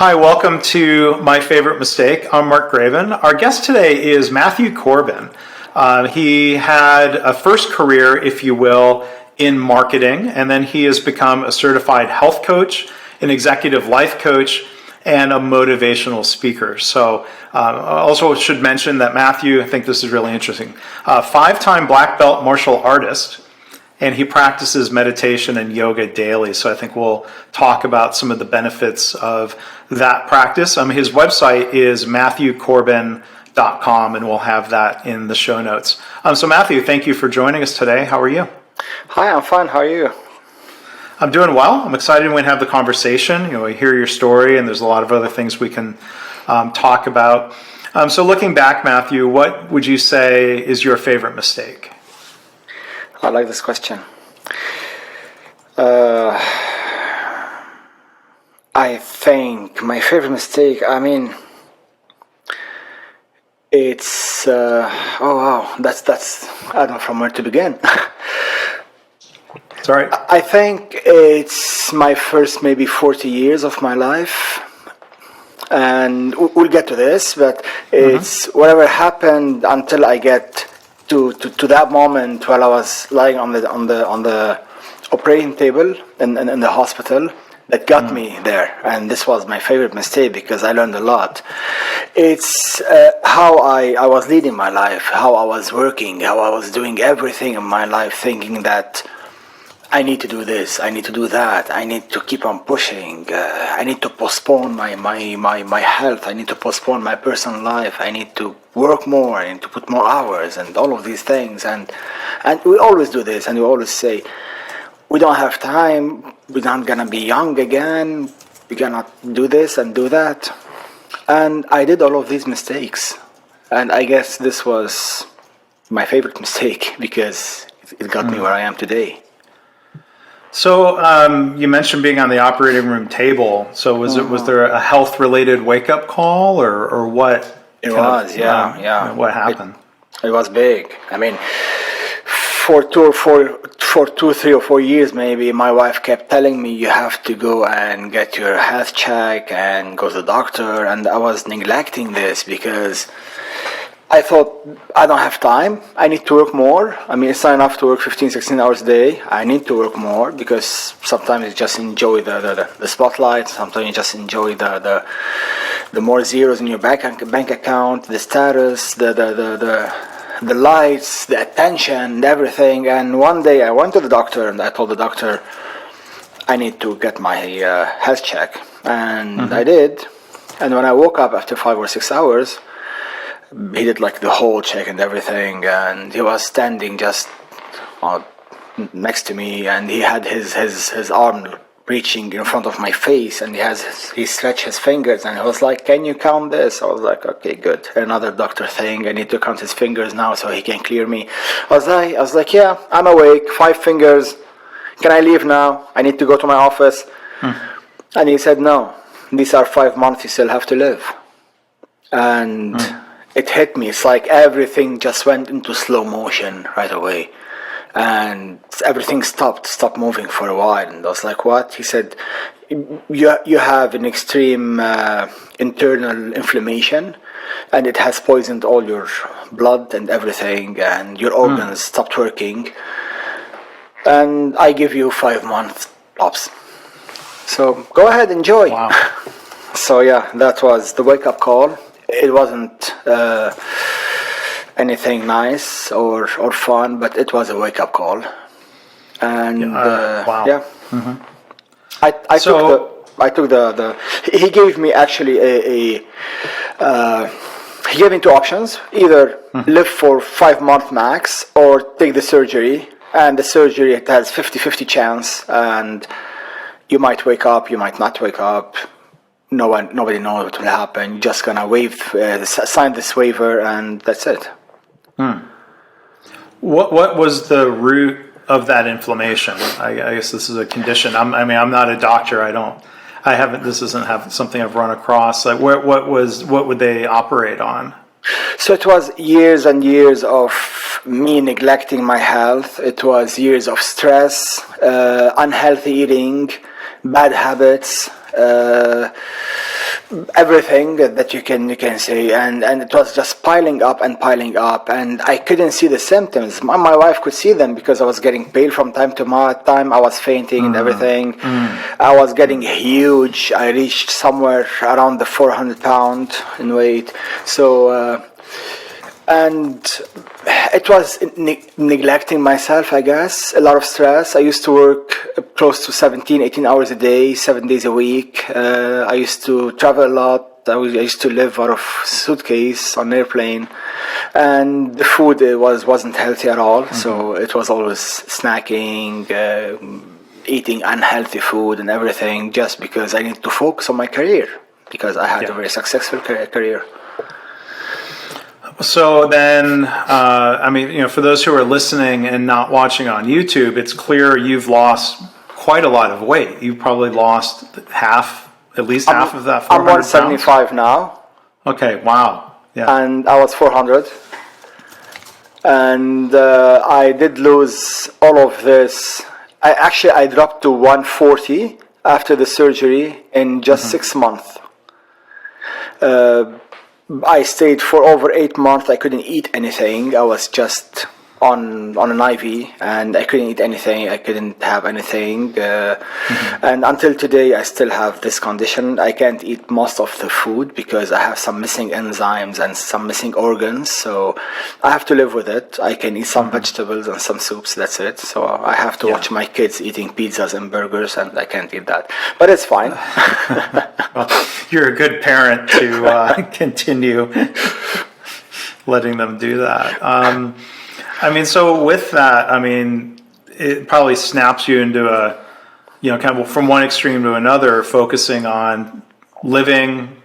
Hi, welcome to My Favorite Mistake. I'm Mark Graven. Our guest today is Matthew Korban. He had a first career, if you will, in marketing, and then he has become a certified health coach, an executive life coach, and a motivational speaker. So I also should mention that Matthew, I think this is really interesting, five-time black belt martial artist, and he practices meditation and yoga daily. So I think we'll talk about some of the benefits of that practice. His website is matthewkorban.com, and we'll have that in the show notes. So Matthew, thank you for joining us today. How are you? Hi, I'm fine. How are you? I'm doing well. I'm excited we have the conversation. We hear your story, and there's a lot of other things we can talk about. So looking back, Matthew, what would you say is your favorite mistake? I like this question. I think my favorite mistake, it's, that's, I don't know from where to begin. It's all right. I think it's my first maybe 40 years of my life. And we'll get to this, but it's whatever happened until I get to that moment while I was lying on the operating table in the hospital that got me there. And this was my favorite mistake because I learned a lot. It's how I was leading my life, how I was working, how I was doing everything in my life, thinking that I need to do this, I need to do that, I need to keep on pushing, I need to postpone my health, I need to postpone my personal life, I need to work more, I need to put more hours, and all of these things. And we always do this, and we always say, we don't have time, we're not gonna be young again, we cannot do this and do that. And I did all of these mistakes. And I guess this was my favorite mistake because it got me where I am today. So you mentioned being on the operating room table. So was there a health-related wake-up call, or what? It was, yeah. What happened? It was big. I mean, for 3 or 4 years, maybe my wife kept telling me you have to go and get your health check and go to the doctor, and I was neglecting this because I thought, I don't have time, I need to work more. I mean, it's not enough to work 15, 16 hours a day. I need to work more because sometimes you just enjoy the spotlight, sometimes you just enjoy the more zeros in your bank account, the status, the lights, the attention, everything. And one day I went to the doctor and I told the doctor, I need to get my health check. And I did. And when I woke up after 5 or 6 hours, he did like the whole check and everything, and he was standing just next to me, and he had his arm reaching in front of my face, and he stretched his fingers, and he was like, can you count this? I was like, okay, good. Another doctor thing, I need to count his fingers now so he can clear me. I was like, yeah, I'm awake, 5 fingers. Can I leave now? I need to go to my office. And he said, no, these are 5 months you still have to live. And it hit me. It's like everything just went into slow motion right away. And everything stopped moving for a while. And I was like, what? He said, you have an extreme internal inflammation, and it has poisoned all your blood and everything, and your organs stopped working. And I give you 5 months tops. So go ahead, enjoy. Wow. So yeah, that was the wake-up call. It wasn't anything nice or fun, but it was a wake-up call. And wow. Yeah, I took the. He gave me actually he gave me 2 options: either live for 5 months max, or take the surgery. And the surgery, it has 50-50 chance, and you might wake up, you might not wake up. Nobody knows what will happen. You're just gonna sign this waiver, and that's it. What was the root of that inflammation? I guess this is a condition. I'm not a doctor. This isn't something I've run across. Like, what would they operate on? So it was years and years of me neglecting my health. It was years of stress, unhealthy eating, bad habits, everything that you can say, and it was just piling up, and I couldn't see the symptoms. My wife could see them because I was getting pale from time to time. I was fainting and everything. I was getting huge. I reached somewhere around the 400 pound in weight. So and it was neglecting myself, I guess. A lot of stress. I used to work close to 17-18 hours a day, 7 days a week. I used to travel a lot. I used to live out of suitcase on airplane, and the food wasn't healthy at all. So it was always snacking, eating unhealthy food and everything, just because I needed to focus on my career, because I had a very successful career. So then, I mean, for those who are listening and not watching on YouTube, it's clear you've lost quite a lot of weight. You probably lost at least half of that 400 I'm 175 pounds? now. Okay, wow. Yeah. And I was 400. And I did lose all of this. I dropped to 140 after the surgery in just 6 months. I stayed for over 8 months. I couldn't eat anything. I was just on an IV, and I couldn't eat anything. I couldn't have anything. And until today, I still have this condition. I can't eat most of the food because I have some missing enzymes and some missing organs. So I have to live with it. I can eat some vegetables and some soups. That's it. So I have to watch my kids eating pizzas and burgers, and I can't eat that. But it's fine. Well, you're a good parent to continue letting them do that. I mean, so with that, I mean, it probably snaps you into a, kind of from one extreme to another, focusing on living,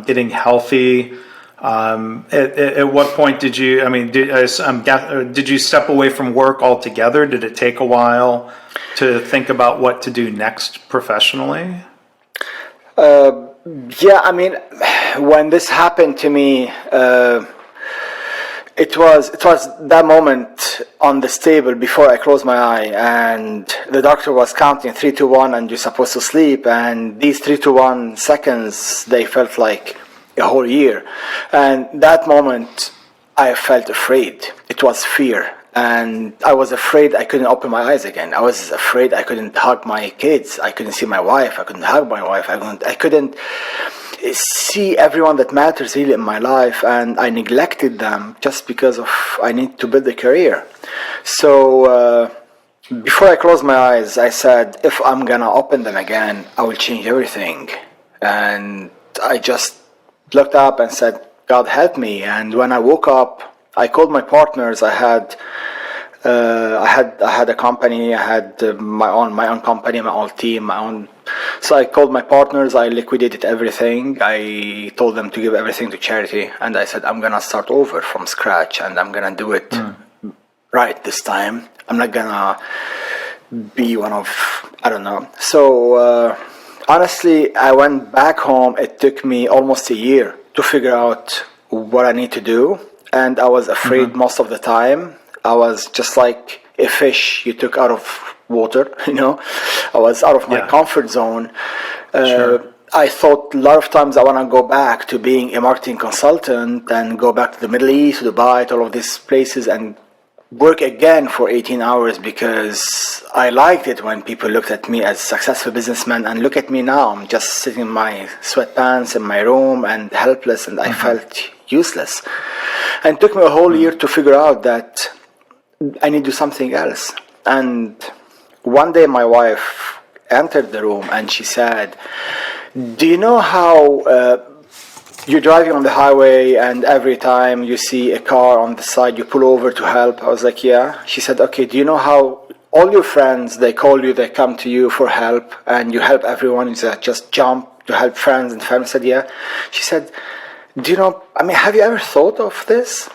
getting healthy. At what point did you, I mean, did you step away from work altogether? Did it take a while to think about what to do next professionally? Yeah, I mean, when this happened to me, it was that moment on the table before I closed my eye, and the doctor was counting 3 to 1, and you're supposed to sleep. And these 3 to 1 seconds, they felt like a whole year. And that moment, I felt afraid. It was fear. And I was afraid I couldn't open my eyes again. I was afraid I couldn't hug my kids. I couldn't see my wife. I couldn't hug my wife. I couldn't see everyone that matters really in my life, and I neglected them just because of I need to build a career. So before I closed my eyes, I said, if I'm gonna open them again, I will change everything. And I just looked up and said, God help me. And when I woke up, I called my partners. I had a company. I had my own company, my own team, my own. So I called my partners. I liquidated everything. I told them to give everything to charity, and I said, I'm gonna start over from scratch, and I'm gonna do it right this time. I'm not gonna be one of, I don't know. So honestly, I went back home. It took me almost a year to figure out what I need to do, and I was afraid most of the time. I was just like a fish you took out of water, I was out of my comfort zone. Sure. I thought a lot of times I want to go back to being a marketing consultant and go back to the Middle East, to Dubai, to all of these places, and work again for 18 hours, because I liked it when people looked at me as a successful businessman, and look at me now. I'm just sitting in my sweatpants in my room and helpless, and I felt useless. And it took me a whole year to figure out that I need to do something else. And one day my wife entered the room and she said, do you know how you're driving on the highway and every time you see a car on the side you pull over to help? I was like, yeah. She said, okay, do you know how all your friends, they call you, they come to you for help, and you help everyone, you just jump to help friends and family? I said, yeah. She said, do you know, have you ever thought of this?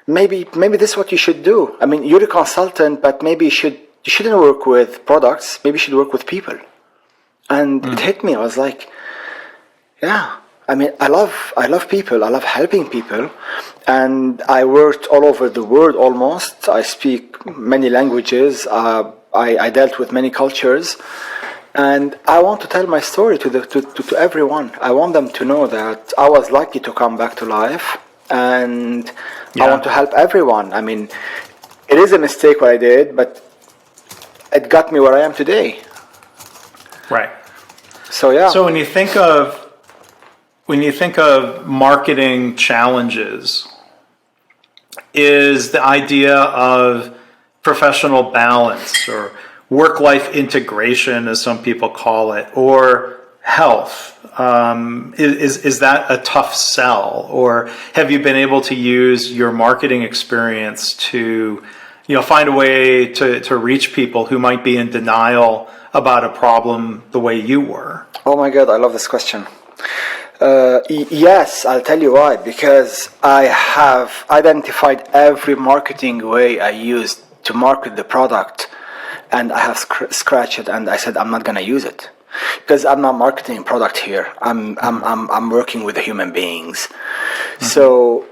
Maybe this is what you should do. You're a consultant, but maybe you shouldn't work with products. Maybe you should work with people. And it hit me. I was like, yeah. I love people. I love helping people. And I worked all over the world almost. I speak many languages. I dealt with many cultures. And I want to tell my story to everyone. I want them to know that I was lucky to come back to life, and I want to help everyone. I mean, it is a mistake what I did, but it got me where I am today. Right. So yeah. So when you think of marketing challenges, is the idea of professional balance or work-life integration, as some people call it, or health, is that a tough sell? Or have you been able to use your marketing experience to, find a way to reach people who might be in denial about a problem the way you were? Oh my God, I love this question. Yes, I'll tell you why. Because I have identified every marketing way I used to market the product, and I have scratched it, and I said I'm not gonna use it because I'm not marketing a product here. I'm working with the human beings. Mm-hmm. So,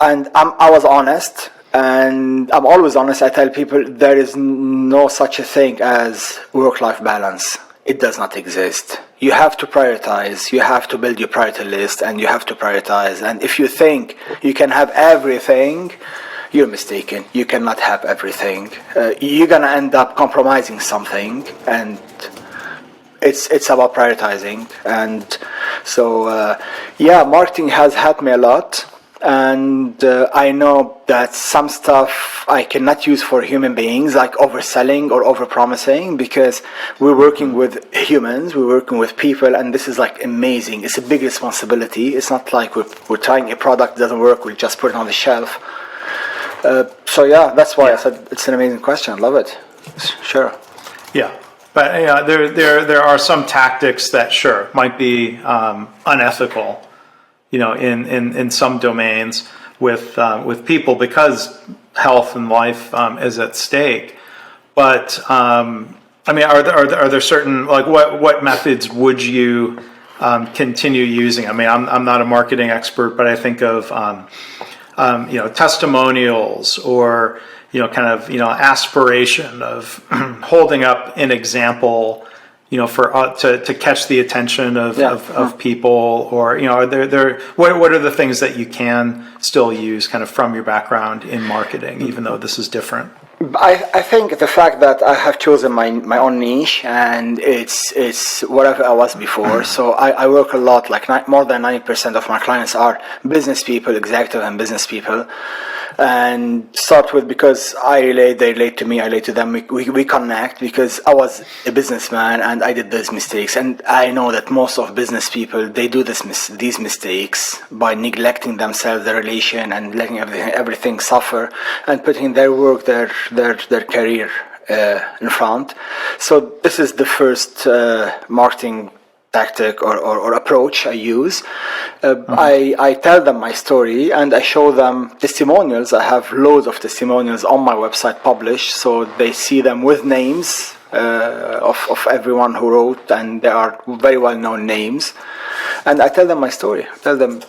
and I was honest, and I'm always honest. I tell people there is no such a thing as work-life balance. It does not exist. You have to prioritize. You have to build your priority list, and you have to prioritize. And if you think you can have everything, you're mistaken. You cannot have everything. You're gonna end up compromising something, and it's about prioritizing. And so, marketing has helped me a lot. And I know that some stuff I cannot use for human beings, like overselling or overpromising, because we're working with humans, we're working with people, and this is like amazing. It's a big responsibility. It's not like we're trying a product, doesn't work, we just put it on the shelf. So that's why I said it's an amazing question. Love it. Sure. Yeah, but there are some tactics that might be unethical, in some domains with people, because health and life is at stake. But are there certain, like, what methods would you continue using? I mean, I'm not a marketing expert, but I think of testimonials, or aspiration of holding up an example, to catch the attention of people, or are there what are the things that you can still use kind of from your background in marketing, even though this is different? I think the fact that I have chosen my own niche, and it's whatever I was before. So I work a lot, like more than 90% of my clients are business people, executive and business people. And start with, because they relate to me, I relate to them, we connect, because I was a businessman and I did those mistakes. And I know that most of business people, they do these mistakes by neglecting themselves, their relation, and letting everything suffer, and putting their work, their career in front. So this is the first marketing tactic or approach I use. I tell them my story, and I show them testimonials. I have loads of testimonials on my website published, so they see them with names of everyone who wrote, and they are very well-known names. And I tell them my story. I tell them,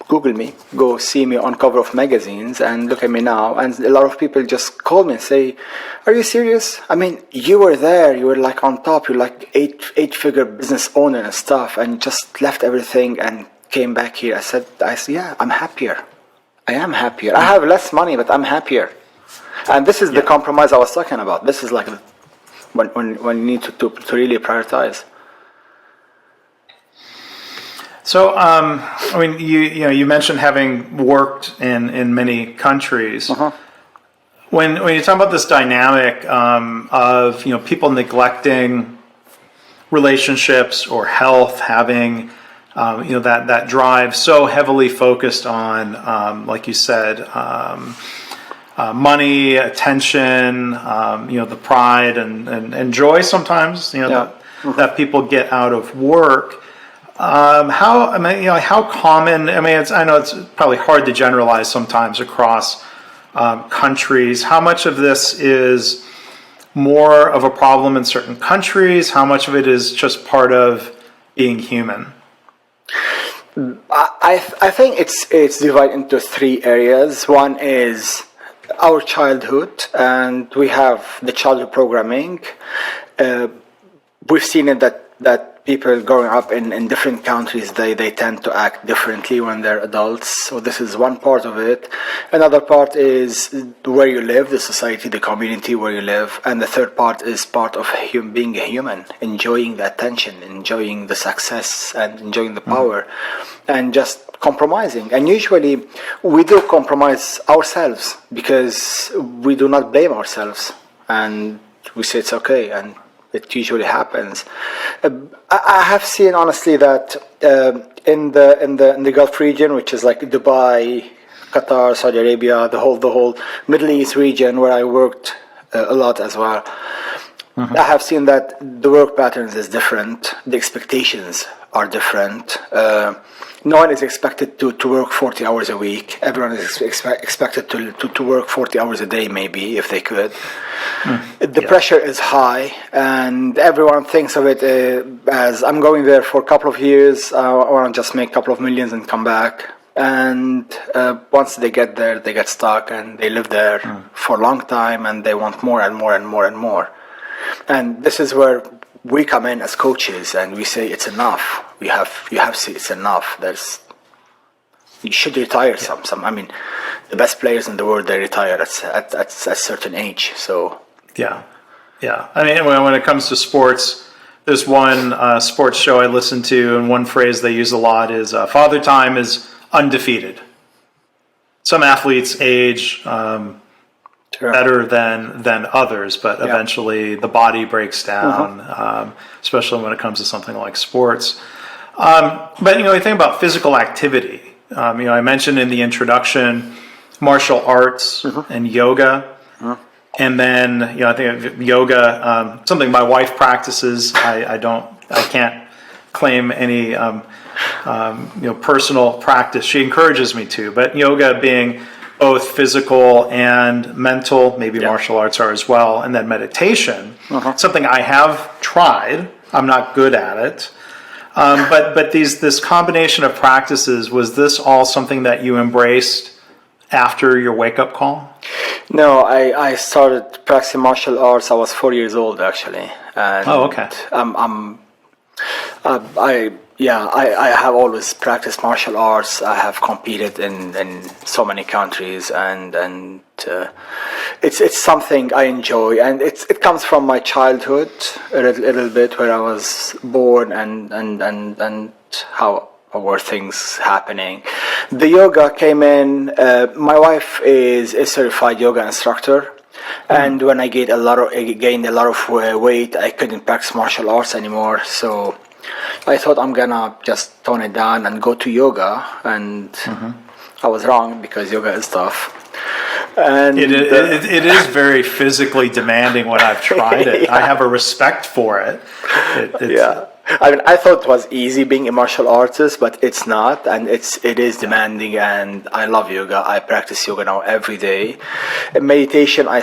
Google me, go see me on cover of magazines, and look at me now. And a lot of people just call me and say, are you serious? I mean, you were there, you were like on top, you're like eight-figure business owner and stuff, and just left everything and came back here. I said, yeah, I'm happier. I am happier. I have less money, but I'm happier. And this is the compromise I was talking about. This is like when you need to really prioritize. So, you mentioned having worked in many countries. Uh-huh. When you talk about this dynamic of people neglecting relationships or health, having that drive so heavily focused on, like you said, money, attention, the pride and joy sometimes, that people get out of work. How common? I know it's probably hard to generalize sometimes across countries. How much of this is more of a problem in certain countries? How much of it is just part of being human? I think it's divided into three areas. One is our childhood, and we have the childhood programming. we've seen it that people growing up in different countries, they tend to act differently when they're adults. So this is one part of it. Another part is where you live, the society, the community where you live. And the third part is part of being a human, enjoying the attention, enjoying the success, and enjoying the power, and just compromising. And usually we do compromise ourselves because we do not blame ourselves, and we say it's okay, and it usually happens. I have seen honestly that in the Gulf region, which is like Dubai, Qatar, Saudi Arabia, the whole Middle East region where I worked a lot as well. I have seen that the work patterns is different. The expectations are different. No one is expected to work 40 hours a week. Everyone is expected to work 40 hours a day, maybe, if they could. The pressure is high, and everyone thinks of it as, I'm going there for a couple of years, I want to just make a couple of millions and come back. And once they get there, they get stuck, and they live there for a long time, and they want more and more and more and more. And this is where we come in as coaches, and we say it's enough. You have to say it's enough. You should retire some. I mean, the best players in the world, they retire at a certain age. So yeah. I mean, when it comes to sports, there's one sports show I listen to, and one phrase they use a lot is "Father Time is undefeated." Some athletes age better than others, but eventually the body breaks down, especially when it comes to something like sports. But you think about physical activity. I mentioned in the introduction martial arts and yoga, and then I think of yoga, something my wife practices. I can't claim any personal practice. She encourages me to, but yoga being both physical and mental, maybe martial arts are as well, and then meditation, something I have tried. I'm not good at it, but this combination of practices, was this all something that you embraced after your wake-up call? No, I started practicing martial arts. I was 4 years old, actually. And okay. I have always practiced martial arts. I have competed in so many countries, and it's something I enjoy, and it comes from my childhood a little bit, where I was born and how were things happening. The yoga came in. My wife is a certified yoga instructor. And when I gained a lot of weight, I couldn't practice martial arts anymore. So I thought I'm gonna just tone it down and go to yoga, and I was wrong, because yoga is tough. And it is very physically demanding when I've tried it. I have a respect for it. I mean, I thought it was easy being a martial artist, but it's not, and it is demanding. And I love yoga. I practice yoga now every day. Meditation, I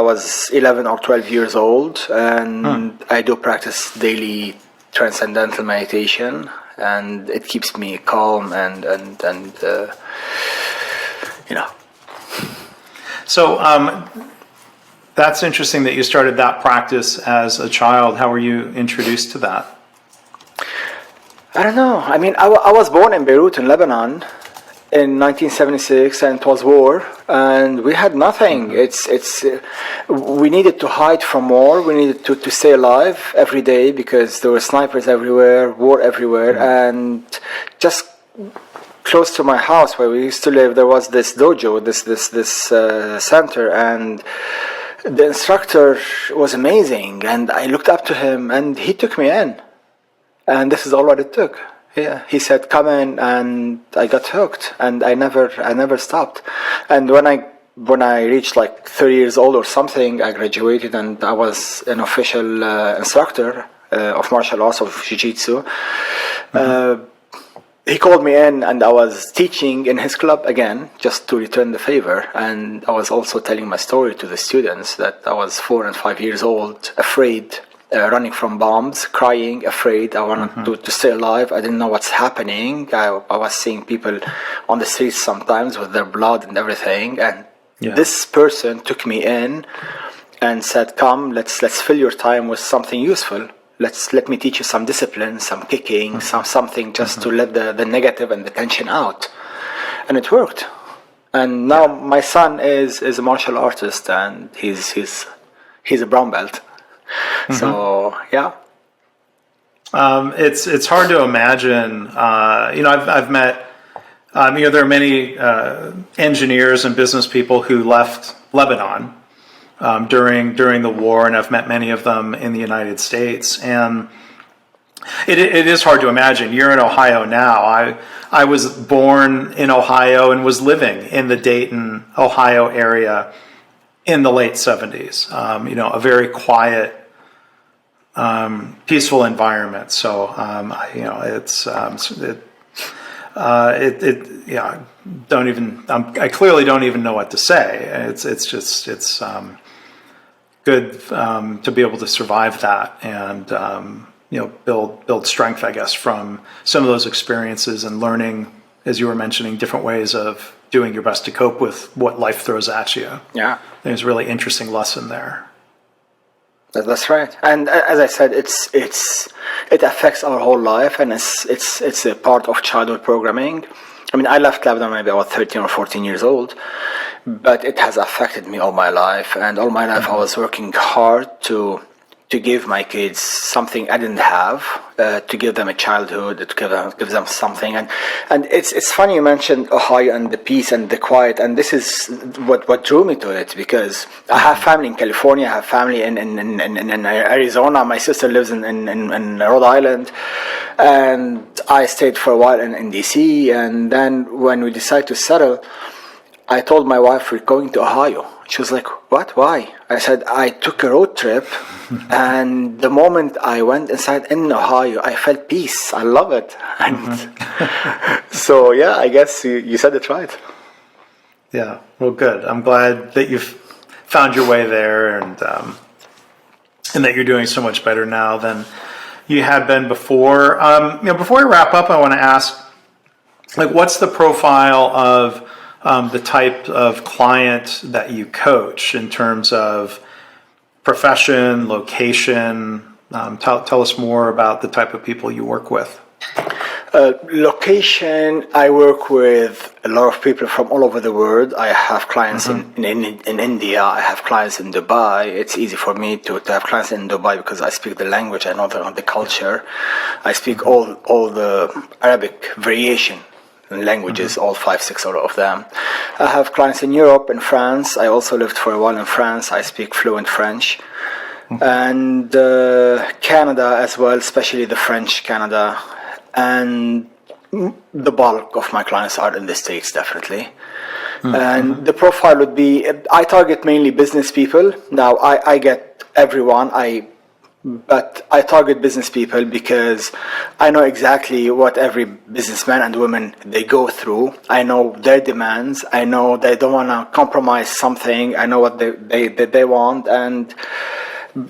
was 11 or 12 years old, and I do practice daily transcendental meditation, and it keeps me calm and So that's interesting that you started that practice as a child. How were you introduced to that? I don't know. I mean, I was born in Beirut in Lebanon in 1976, and it was war, and we had nothing. We needed to hide from war. We needed to stay alive every day, because there were snipers everywhere, war everywhere, and just close to my house where we used to live, there was this dojo, this center, and the instructor was amazing, and I looked up to him, and he took me in. And this is all what it took. Yeah, he said, "Come in," and I got hooked, and I never stopped. And when I reached like 30 years old or something, I graduated, and I was an official instructor of martial arts, of jiu-jitsu. He called me in, and I was teaching in his club again, just to return the favor. And I was also telling my story to the students, that I was 4 and 5 years old, afraid, running from bombs, crying, afraid. I wanted to stay alive. I didn't know what's happening. I was seeing people on the streets sometimes with their blood and everything. And this person took me in and said, "Come, let's fill your time with something useful. let me teach you some discipline, some kicking, something just to let the negative and the tension out. And it worked. And now my son is a martial artist, and he's a brown belt. So yeah. It's hard to imagine. I've met. There are many engineers and business people who left Lebanon during the war, and I've met many of them in the United States. And it is hard to imagine. You're in Ohio now. I was born in Ohio and was living in the Dayton, Ohio area in the late 70s. A very quiet, peaceful environment. So, I clearly don't even know what to say. It's good to be able to survive that and build strength, I guess, from some of those experiences and learning, as you were mentioning, different ways of doing your best to cope with what life throws at you. Yeah, there's a really interesting lesson there. That's right. And as I said, it affects our whole life, and it's a part of childhood programming. I mean, I left Lebanon maybe about 13 or 14 years old, but it has affected me all my life. And all my life I was working hard to give my kids something I didn't have, to give them a childhood, to give them something. And it's funny you mentioned Ohio and the peace and the quiet, and this is what drew me to it, because I have family in California, I have family in Arizona, my sister lives in Rhode Island, and I stayed for a while in DC, and then when we decided to settle, I told my wife we're going to Ohio. She was like, what? Why? I said, I took a road trip, and the moment I went inside in Ohio, I felt peace. I love it. And so, yeah, I guess you said it right. Yeah, well, good. I'm glad that you've found your way there, and that you're doing so much better now than you had been before. Before we wrap up, I want to ask, what's the profile of the type of client that you coach in terms of profession, location? Tell us more about the type of people you work with. Location, I work with a lot of people from all over the world. I have clients in India. I have clients in Dubai. It's easy for me to have clients in Dubai because I speak the language. I know the culture. I speak all the Arabic variation languages, all 5, 6 of them. I have clients in Europe, in France. I also lived for a while in France. I speak fluent French. And Canada as well, especially the French Canada. And the bulk of my clients are in the States, definitely. And the profile would be, I target mainly business people. Now, I get everyone. But I target business people because I know exactly what every businessman and woman they go through. I know their demands. I know they don't want to compromise something. I know what they want, and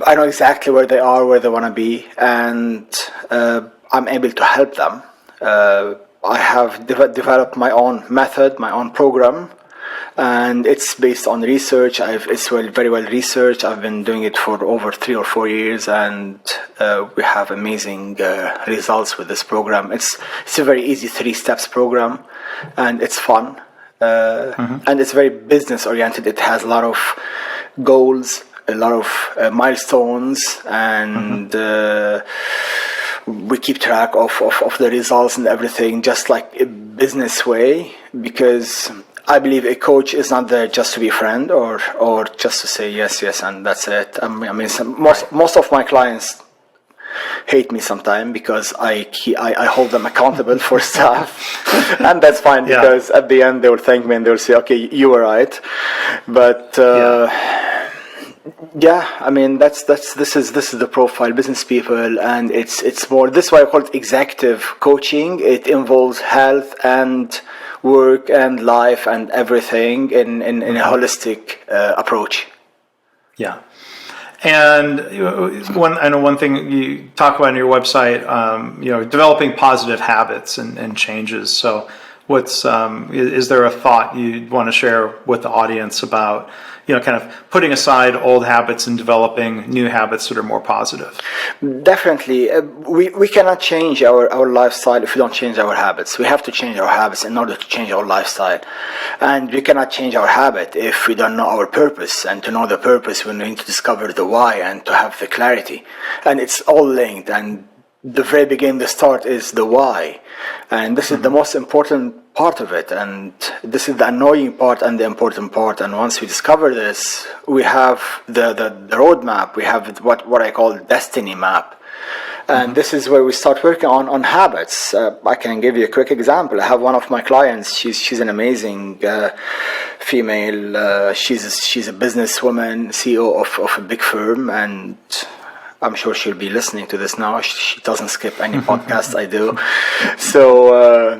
I know exactly where they are, where they want to be, and I'm able to help them. I have developed my own method, my own program. And it's based on research. It's very well researched. I've been doing it for over 3 or 4 years, and we have amazing results with this program. It's a very easy 3 steps program, and it's fun, and it's very business oriented. It has a lot of goals, a lot of milestones, and we keep track of the results and everything, just like a business way, because I believe a coach is not there just to be a friend or just to say yes, and that's it. I mean, most of my clients hate me sometimes because I hold them accountable for stuff, and that's fine because at the end they will thank me and they will say, okay, you were right. But I mean this is the profile, business people, and it's more, this is why I call it executive coaching. It involves health and work and life and everything in a holistic approach. Yeah. And I know one thing you talk about on your website, developing positive habits and changes. So is there a thought you'd want to share with the audience about, kind of putting aside old habits and developing new habits that are more positive? Definitely. We cannot change our lifestyle if we don't change our habits. We have to change our habits in order to change our lifestyle. And we cannot change our habit if we don't know our purpose. And to know the purpose, we need to discover the why and to have the clarity. And it's all linked. And the very beginning, the start is the why. And this is the most important part of it. And this is the annoying part and the important part. And once we discover this, we have the roadmap. We have what I call destiny map. And this is where we start working on habits. I can give you a quick example. I have one of my clients. She's an amazing female. She's a businesswoman, CEO of a big firm, and I'm sure she'll be listening to this now. She doesn't skip any podcast I do. So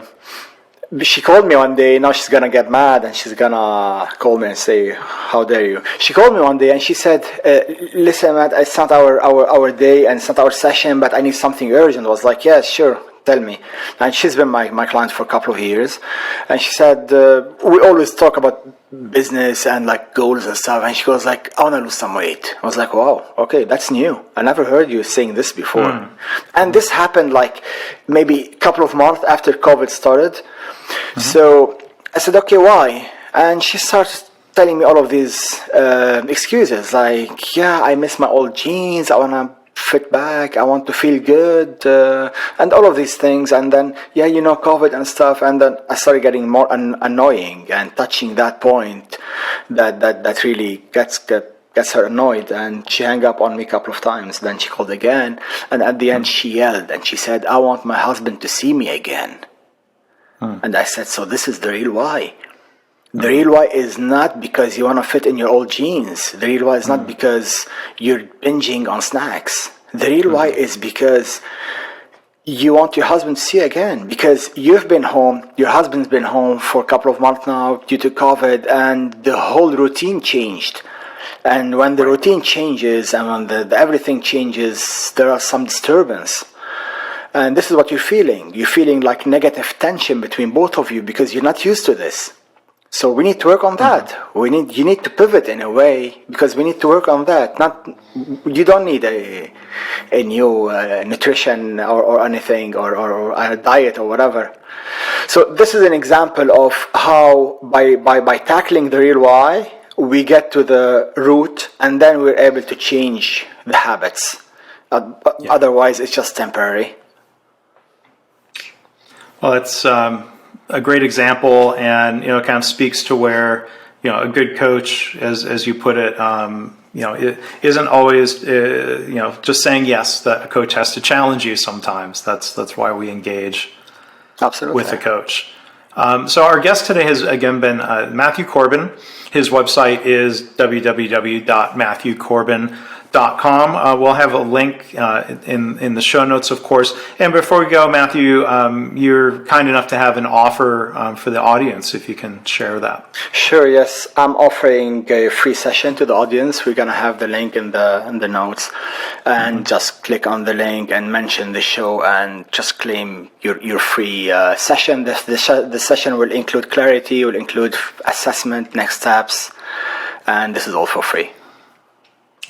she called me one day. Now she's going to get mad and she's going to call me and say, how dare you? She called me one day and she said, listen, Matt, it's not our day and it's not our session, but I need something urgent. I was like, yeah, sure. Tell me. And she's been my client for a couple of years. And she said, we always talk about business and like goals and stuff. And she goes like, I want to lose some weight. I was like, wow, okay, that's new. I never heard you saying this before. And this happened like maybe a couple of months after COVID started. So I said, okay, why? And she started telling me all of these excuses like, yeah, I miss my old jeans. I want to fit back, I want to feel good, and all of these things. And then, yeah, COVID and stuff. And then I started getting more annoying and touching that point that really gets her annoyed. And she hung up on me a couple of times. Then she called again. And at the end, she yelled and she said, I want my husband to see me again. And I said, so this is the real why. The real why is not because you want to fit in your old jeans. The real why is not because you're binging on snacks. The real why is because you want your husband to see again. Because you've been home, your husband's been home for a couple of months now due to COVID, and the whole routine changed. And when the routine changes and when the everything changes, there are some disturbance. And this is what you're feeling. You're feeling like negative tension between both of you because you're not used to this. So we need to work on that. You need to pivot in a way because we need to work on that. You don't need a new nutrition or anything or a diet or whatever. So this is an example of how by tackling the real why, we get to the root and then we're able to change the habits. Otherwise, it's just temporary. Well, it's a great example, and it kind of speaks to where a good coach, as you put it, it isn't always just saying yes. That a coach has to challenge you sometimes. That's why we engage with a coach. So our guest today has again been Matthew Korban. His website is www.matthewkorban.com. We'll have a link in the show notes, of course. And before we go, Matthew, you're kind enough to have an offer for the audience, if you can share that. Sure, yes. I'm offering a free session to the audience. We're going to have the link in the notes. And just click on the link and mention the show and just claim your free session. The session will include clarity, will include assessment, next steps, and this is all for free.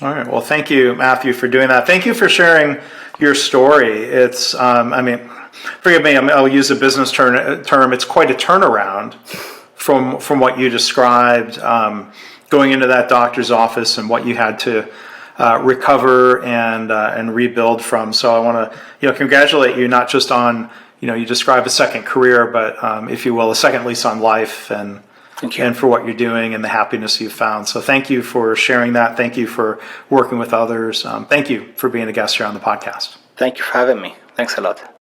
All right. Well, thank you, Matthew, for doing that. Thank you for sharing your story. It's, forgive me, I'll use a business term. It's quite a turnaround from what you described, going into that doctor's office and what you had to recover and rebuild from. So I want to, congratulate you not just on, you describe a second career, but if you will, a second lease on life and for what you're doing and the happiness you've found. So thank you for sharing that. Thank you for working with others. Thank you for being a guest here on the podcast. Thank you for having me. Thanks a lot.